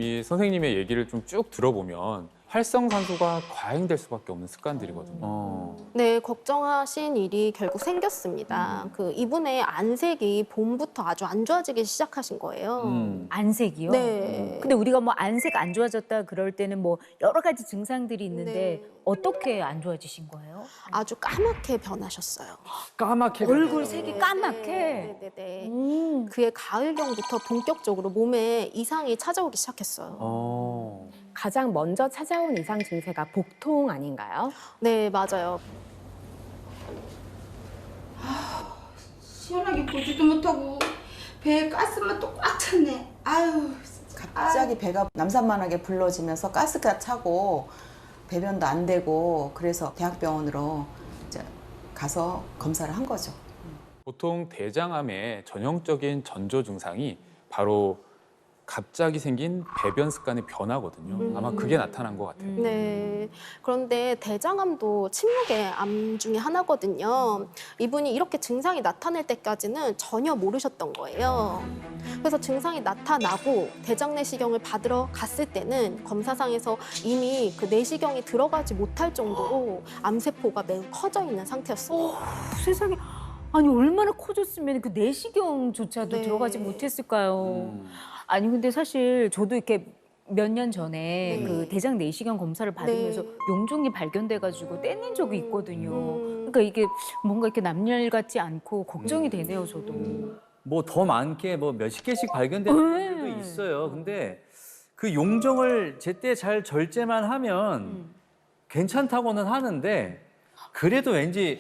이 선생님의 얘기를 좀 쭉 들어보면 활성산소가 과잉될 수밖에 없는 습관들이거든요. 네, 걱정하신 일이 결국 생겼습니다. 이분의 안색이 봄부터 아주 안 좋아지기 시작하신 거예요. 안색이요? 네. 근데 우리가 뭐 안색 안 좋아졌다 그럴 때는 뭐 여러 가지 증상들이 있는데 네. 어떻게 안 좋아지신 거예요? 아주 까맣게 변하셨어요. 까맣게 얼굴 색이 까맣게? 네네네. 음. 그의 가을경부터 본격적으로 몸에 이상이 찾아오기 시작했어요. 가장 먼저 찾아온 이상 증세가 복통 아닌가요? 네, 맞아요. 시원하게 보지도 못하고 배에 가스만 또 꽉 찼네. 아유. 갑자기 배가 남산만하게 불러지면서 가스가 차고 배변도 안 되고 그래서 대학병원으로 이제 가서 검사를 한 거죠. 보통 대장암의 전형적인 전조 증상이 바로 갑자기 생긴 배변 습관의 변화거든요. 아마 그게 나타난 것 같아요. 네. 그런데 대장암도 침묵의 암 중에 하나거든요. 이분이 이렇게 증상이 나타날 때까지는 전혀 모르셨던 거예요. 그래서 증상이 나타나고 대장 내시경을 받으러 갔을 때는 검사상에서 이미 그 내시경이 들어가지 못할 정도로 암세포가 매우 커져 있는 상태였어요. 세상에. 아니 얼마나 커졌으면 그 내시경조차도 네. 들어가지 못했을까요? 아니 근데 사실 저도 이렇게 몇 년 전에 네. 그 대장 내시경 검사를 받으면서 네. 용종이 발견돼가지고 떼낸 적이 있거든요. 음. 그러니까 이게 뭔가 이렇게 남일 같지 않고 걱정이 되네요, 저도. 뭐 더 많게 뭐 몇십 개씩 발견되는 분들도 있어요. 근데 그 용종을 제때 잘 절제만 하면 괜찮다고는 하는데 그래도 왠지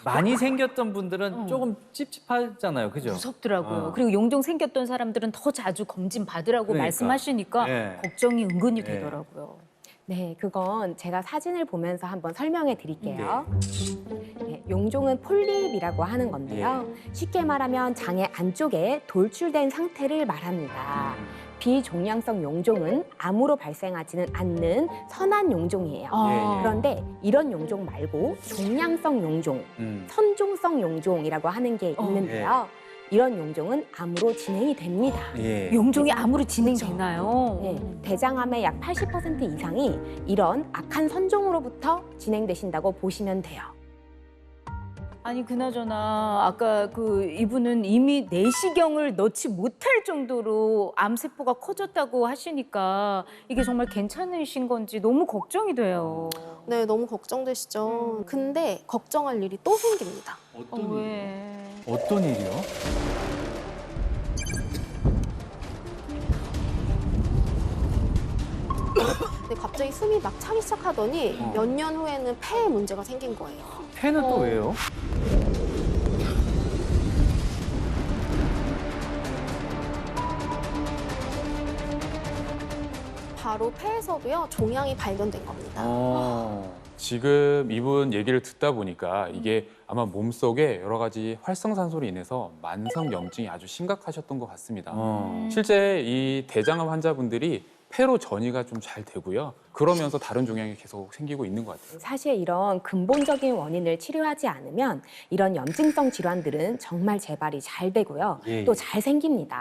많이 생겼던 분들은 조금 찝찝하잖아요. 그죠? 무섭더라고요. 그리고 용종 생겼던 사람들은 더 자주 검진 받으라고 그러니까. 말씀하시니까 네. 걱정이 은근히 네. 되더라고요. 네, 그건 제가 사진을 보면서 한번 설명해 드릴게요. 네, 용종은 폴립이라고 하는 건데요. 쉽게 말하면 장의 안쪽에 돌출된 상태를 말합니다. 비종양성 용종은 암으로 발생하지는 않는 선한 용종이에요. 그런데 이런 용종 말고 종양성 용종, 선종성 용종이라고 하는 게 있는데요. 이런 용종은 암으로 진행이 됩니다. 예. 용종이 암으로 진행되나요? 네, 대장암의 약 80% 이상이 이런 악한 선종으로부터 진행되신다고 보시면 돼요. 아니 그나저나 아까 이분은 이미 내시경을 넣지 못할 정도로 암세포가 커졌다고 하시니까 이게 정말 괜찮으신 건지 너무 걱정이 돼요. 네, 너무 걱정되시죠. 근데 걱정할 일이 또 생깁니다. 왜? 어떤 일이요? 근데 갑자기 숨이 막 차기 시작하더니 몇 년 후에는 폐에 문제가 생긴 거예요. 폐는 또 왜요? 바로 폐에서도요, 종양이 발견된 겁니다. 지금 이분 얘기를 듣다 보니까 이게 아마 몸속에 여러 가지 활성산소로 인해서 만성염증이 아주 심각하셨던 것 같습니다. 실제 이 대장암 환자분들이 폐로 전이가 좀 잘 되고요. 그러면서 다른 종양이 계속 생기고 있는 것 같아요. 사실 이런 근본적인 원인을 치료하지 않으면 이런 염증성 질환들은 정말 재발이 잘 되고요. 또 잘 생깁니다.